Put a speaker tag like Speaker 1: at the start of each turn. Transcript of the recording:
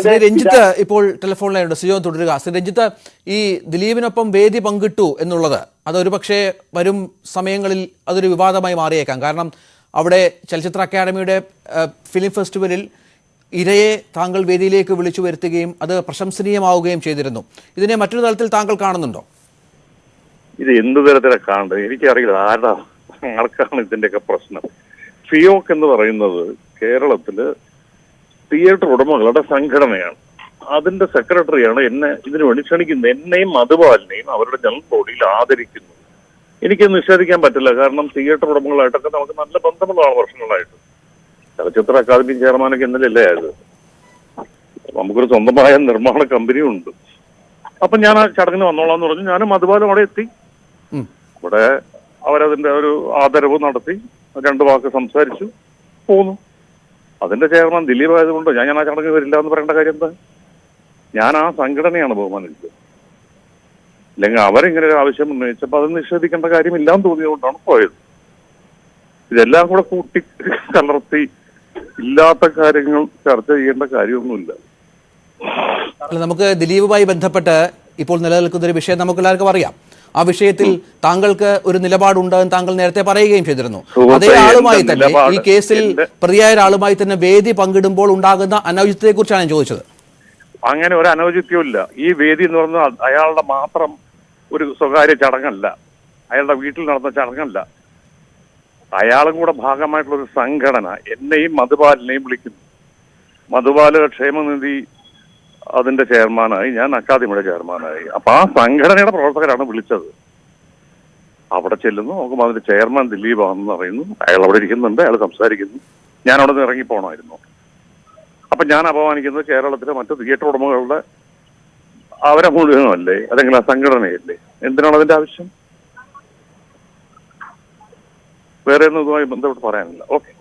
Speaker 1: ശ്രീ രഞ്ജിത്ത് ഇപ്പോൾ ടെലിഫോൺ ലൈനുണ്ട്. സിജോൻ തുടരുക. ശ്രീ രഞ്ജിത്ത്, ഈ ദിലീപിനൊപ്പം വേദി പങ്കിട്ടു എന്നുള്ളത് അതൊരു പക്ഷേ വരും സമയങ്ങളിൽ അതൊരു വിവാദമായി മാറിയേക്കാം. കാരണം അവിടെ ചലച്ചിത്ര അക്കാദമിയുടെ ഫിലിം ഫെസ്റ്റിവലിൽ ഇരയെ താങ്കൾ വേദിയിലേക്ക് വിളിച്ചു വരുത്തുകയും അത് പ്രശംസനീയമാവുകയും ചെയ്തിരുന്നു. ഇതിനെ മറ്റൊരു തലത്തിൽ താങ്കൾ കാണുന്നുണ്ടോ?
Speaker 2: ഇത് എന്ത് തരത്തിലാണ് കാണേണ്ടത് എനിക്കറിയില്ല. ആർക്കാണ് ഇതിന്റെയൊക്കെ പ്രശ്നം? ഫിയോക് എന്ന് പറയുന്നത് കേരളത്തില് തിയേറ്റർ ഉടമകളുടെ സംഘടനയാണ്. അതിന്റെ സെക്രട്ടറിയാണ് എന്നെ ഇതിനു വേണ്ടി ക്ഷണിക്കുന്നത്. എന്നെയും മധുപാലിനെയും അവരുടെ ജനറൽ ബോഡിയിൽ ആദരിക്കുന്നു. എനിക്ക് നിഷേധിക്കാൻ പറ്റില്ല. കാരണം തിയേറ്റർ ഉടമകളായിട്ടൊക്കെ നമുക്ക് നല്ല ബന്ധമുള്ളതാണ് വർഷങ്ങളായിട്ട്. ചലച്ചിത്ര അക്കാദമി ചെയർമാനൊക്കെ ഇന്നലെ ആയത്. നമുക്കൊരു സ്വന്തമായ നിർമ്മാണ കമ്പനിയും ഉണ്ട്. അപ്പൊ ഞാൻ ആ ചടങ്ങിന് വന്നോളാന്ന് പറഞ്ഞു. ഞാനും മധുപാലും അവിടെ എത്തി. അവിടെ അവരതിന്റെ ഒരു ആദരവ് നടത്തി 2 വാക്ക് സംസാരിച്ചു പോന്നു. അതിന്റെ ചെയർമാൻ ദിലീപ് ആയതുകൊണ്ട് ഞാൻ ആ ചടങ്ങ് വരില്ല എന്ന് പറയേണ്ട കാര്യം എന്താ? ഞാൻ ആ സംഘടനയാണ് ബഹുമാനിച്ചത്. അല്ലെങ്കിൽ അവരിങ്ങനെ ഒരു ആവശ്യം ഉന്നയിച്ചപ്പോൾ അത് നിഷേധിക്കേണ്ട കാര്യമില്ലാന്ന് തോന്നിയതുകൊണ്ടാണ് പോയത്. ഇതെല്ലാം കൂടെ കൂട്ടി കലർത്തി ഇല്ലാത്ത കാര്യങ്ങൾ ചർച്ച ചെയ്യേണ്ട കാര്യമൊന്നുമില്ല.
Speaker 1: നമുക്ക് ദിലീപുമായി ബന്ധപ്പെട്ട് ഇപ്പോൾ നിലനിൽക്കുന്ന ഒരു വിഷയം നമുക്ക് എല്ലാവർക്കും അറിയാം. ആ വിഷയത്തിൽ താങ്കൾക്ക് ഒരു നിലപാടുണ്ടെന്ന് താങ്കൾ നേരത്തെ പറയുകയും ചെയ്തിരുന്നു. അതേ ആളുമായി തന്നെ ഈ കേസിൽ പ്രതിയായ ഒരാളുമായി തന്നെ വേദി പങ്കിടുമ്പോൾ ഉണ്ടാകുന്ന അനൗചിത്യത്തെ കുറിച്ചാണ് ഞാൻ ചോദിച്ചത്.
Speaker 2: അങ്ങനെ ഒരു അനൗചിത്യവും ഇല്ല. ഈ വേദി എന്ന് പറഞ്ഞാൽ അയാളുടെ മാത്രം ഒരു സ്വകാര്യ ചടങ്ങല്ല, അയാളുടെ വീട്ടിൽ നടന്ന ചടങ്ങല്ല. അയാളും കൂടെ ഭാഗമായിട്ടുള്ള ഒരു സംഘടന എന്നെയും മധുപാലിനെയും വിളിക്കുന്നു. മധുപാല് ക്ഷേമനിധി അതിന്റെ ചെയർമാനായി, ഞാൻ അക്കാദമിയുടെ ചെയർമാനായി. അപ്പൊ ആ സംഘടനയുടെ പ്രവർത്തകരാണ് വിളിച്ചത്. അവിടെ ചെല്ലുന്നു, നോക്കുമ്പോൾ അതിന്റെ ചെയർമാൻ ദിലീപാണെന്ന് അറിയുന്നു. അയാൾ അവിടെ ഇരിക്കുന്നുണ്ട്, അയാൾ സംസാരിക്കുന്നു. ഞാൻ അവിടെ നിന്ന് ഇറങ്ങിപ്പോണമായിരുന്നു. അപ്പൊ ഞാൻ അപമാനിക്കുന്നത് കേരളത്തിലെ മറ്റു തിയേറ്റർ ഉടമകളുടെ അവരെ മുഴുവനല്ലേ, അല്ലെങ്കിൽ ആ സംഘടനയല്ലേ? എന്തിനാണ് അതിന്റെ ആവശ്യം? വേറെ ഒന്നും ഇതുമായി ബന്ധപ്പെട്ട് പറയാനില്ല. ഓക്കെ.